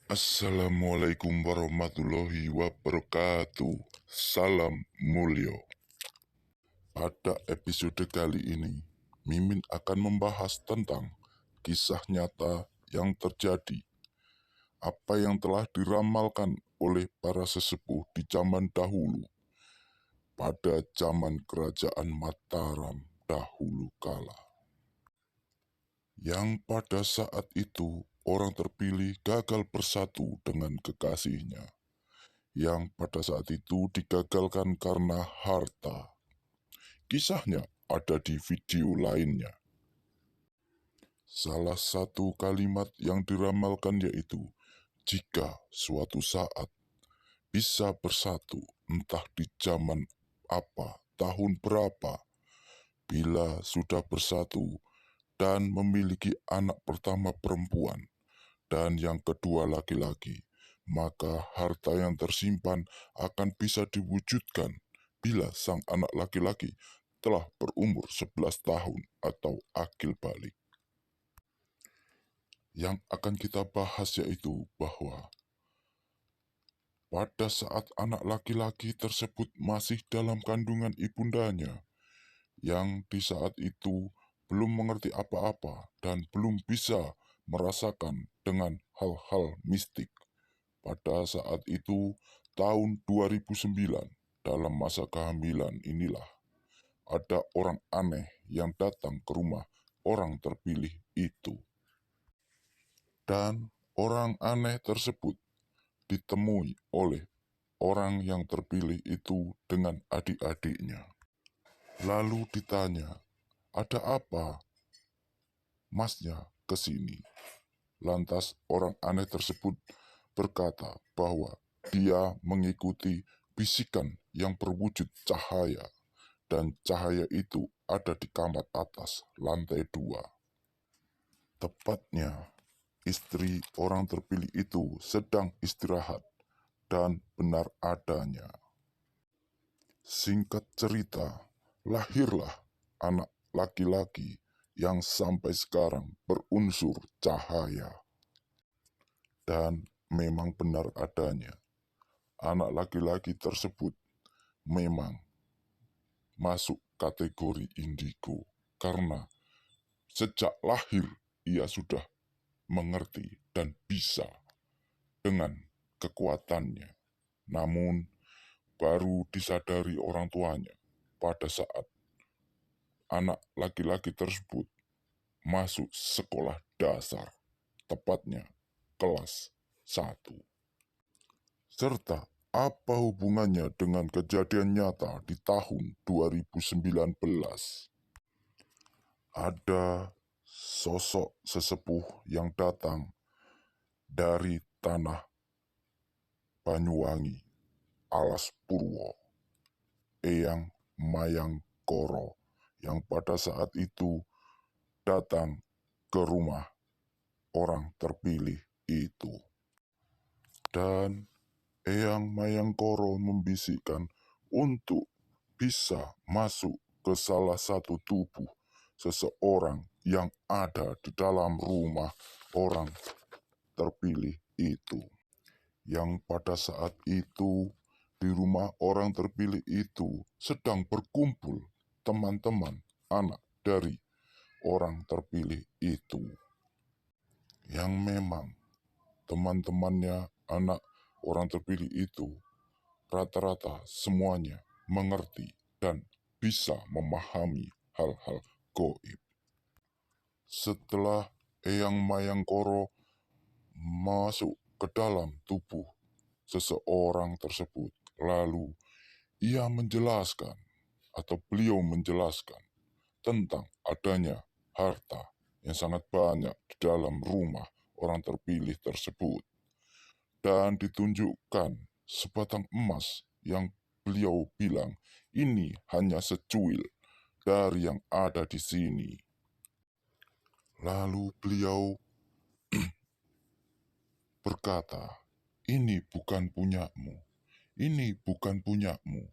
Assalamualaikum warahmatullahi wabarakatuh. Salam mulio. Pada episode kali ini, Mimin akan membahas tentang kisah nyata yang terjadi. Apa yang telah diramalkan oleh para sesepuh di zaman dahulu, pada zaman kerajaan Mataram dahulu kala. Yang pada saat itu orang terpilih gagal bersatu dengan kekasihnya, yang pada saat itu digagalkan karena harta. Kisahnya ada di video lainnya. Salah satu kalimat yang diramalkan yaitu, jika suatu saat bisa bersatu, entah di zaman apa, tahun berapa, bila sudah bersatu dan memiliki anak pertama perempuan dan yang kedua laki-laki, maka harta yang tersimpan akan bisa diwujudkan bila sang anak laki-laki telah berumur 11 tahun atau akil balik. Yang akan kita bahas yaitu bahwa pada saat anak laki-laki tersebut masih dalam kandungan ibundanya, yang di saat itu belum mengerti apa-apa dan belum bisa merasakan dengan hal-hal mistik. Pada saat itu, tahun 2009, dalam masa kehamilan inilah, ada orang aneh yang datang ke rumah orang terpilih itu. Dan orang aneh tersebut ditemui oleh orang yang terpilih itu dengan adik-adiknya. Lalu ditanya, ada apa masnya ke sini? Lantas orang aneh tersebut berkata bahwa dia mengikuti bisikan yang berwujud cahaya, dan cahaya itu ada di kamar atas, lantai 2. Tepatnya, istri orang terpilih itu sedang istirahat, dan benar adanya. Singkat cerita, lahirlah anak laki-laki yang sampai sekarang berunsur cahaya. Dan memang benar adanya, anak laki-laki tersebut memang masuk kategori indigo karena sejak lahir ia sudah mengerti dan bisa dengan kekuatannya. Namun baru disadari orang tuanya pada saat anak laki-laki tersebut masuk sekolah dasar, tepatnya kelas 1. Serta apa hubungannya dengan kejadian nyata di tahun 2019? Ada sosok sesepuh yang datang dari tanah Banyuwangi, Alas Purwo, Eyang Mayang Koro, yang pada saat itu datang ke rumah orang terpilih itu. Dan Eyang Mayang Koro membisikkan untuk bisa masuk ke salah satu tubuh seseorang yang ada di dalam rumah orang terpilih itu. Yang pada saat itu di rumah orang terpilih itu sedang berkumpul teman-teman anak dari orang terpilih itu. Yang memang teman-temannya anak orang terpilih itu rata-rata semuanya mengerti dan bisa memahami hal-hal goib. Setelah Eyang Mayang Koro masuk ke dalam tubuh seseorang tersebut, lalu ia menjelaskan atau beliau menjelaskan tentang adanya harta yang sangat banyak di dalam rumah orang terpilih tersebut. Dan ditunjukkan sebatang emas yang beliau bilang ini hanya secuil dari yang ada di sini. Lalu beliau berkata, ini bukan punyamu, ini bukan punyamu,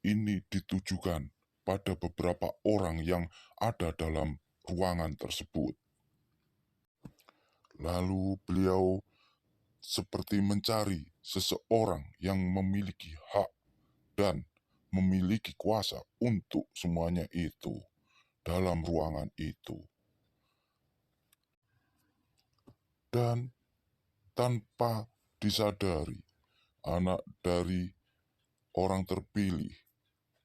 ini ditujukan pada beberapa orang yang ada dalam ruangan tersebut. Lalu beliau seperti mencari seseorang yang memiliki hak dan memiliki kuasa untuk semuanya itu dalam ruangan itu. Dan tanpa disadari, anak dari orang terpilih,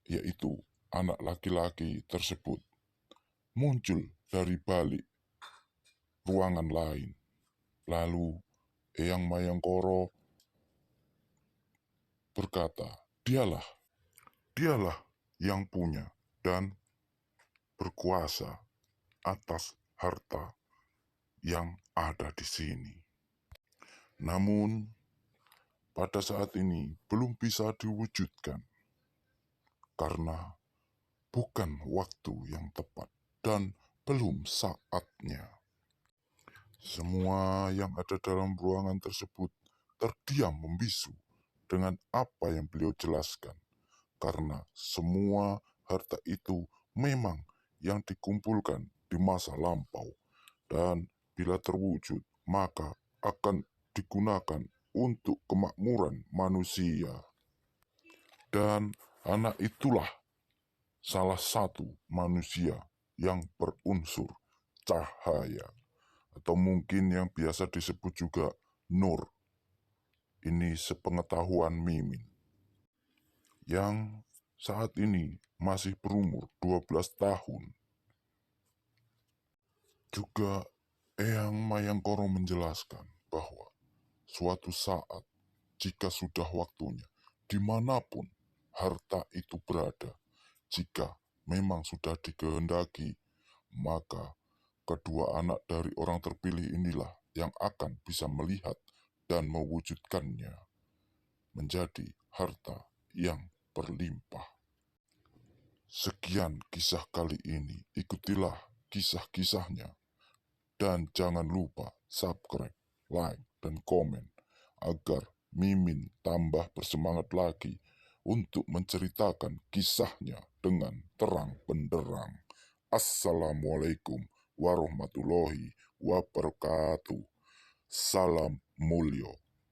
yaitu anak laki-laki tersebut, muncul dari balik ruangan lain. Lalu Eyang Mayangkoro berkata, dialah yang punya dan berkuasa atas harta yang ada di sini. Namun, pada saat ini belum bisa diwujudkan karena bukan waktu yang tepat dan belum saatnya. Semua yang ada dalam ruangan tersebut terdiam membisu dengan apa yang beliau jelaskan, karena semua harta itu memang yang dikumpulkan di masa lampau, dan bila terwujud maka akan digunakan untuk kemakmuran manusia. Dan anak itulah salah satu manusia yang berunsur cahaya, atau mungkin yang biasa disebut juga Nur. Ini sepengetahuan Mimin, yang saat ini masih berumur 12 tahun. Juga Eyang Mayangkoro menjelaskan bahwa suatu saat jika sudah waktunya, dimanapun harta itu berada, jika memang sudah dikehendaki, maka kedua anak dari orang terpilih inilah yang akan bisa melihat dan mewujudkannya menjadi harta yang berlimpah. Sekian kisah kali ini, ikutilah kisah-kisahnya, dan jangan lupa subscribe, like, dan komen agar Mimin tambah bersemangat lagi untuk menceritakan kisahnya dengan terang benderang. Assalamualaikum warahmatullahi wabarakatuh. Salam mulio.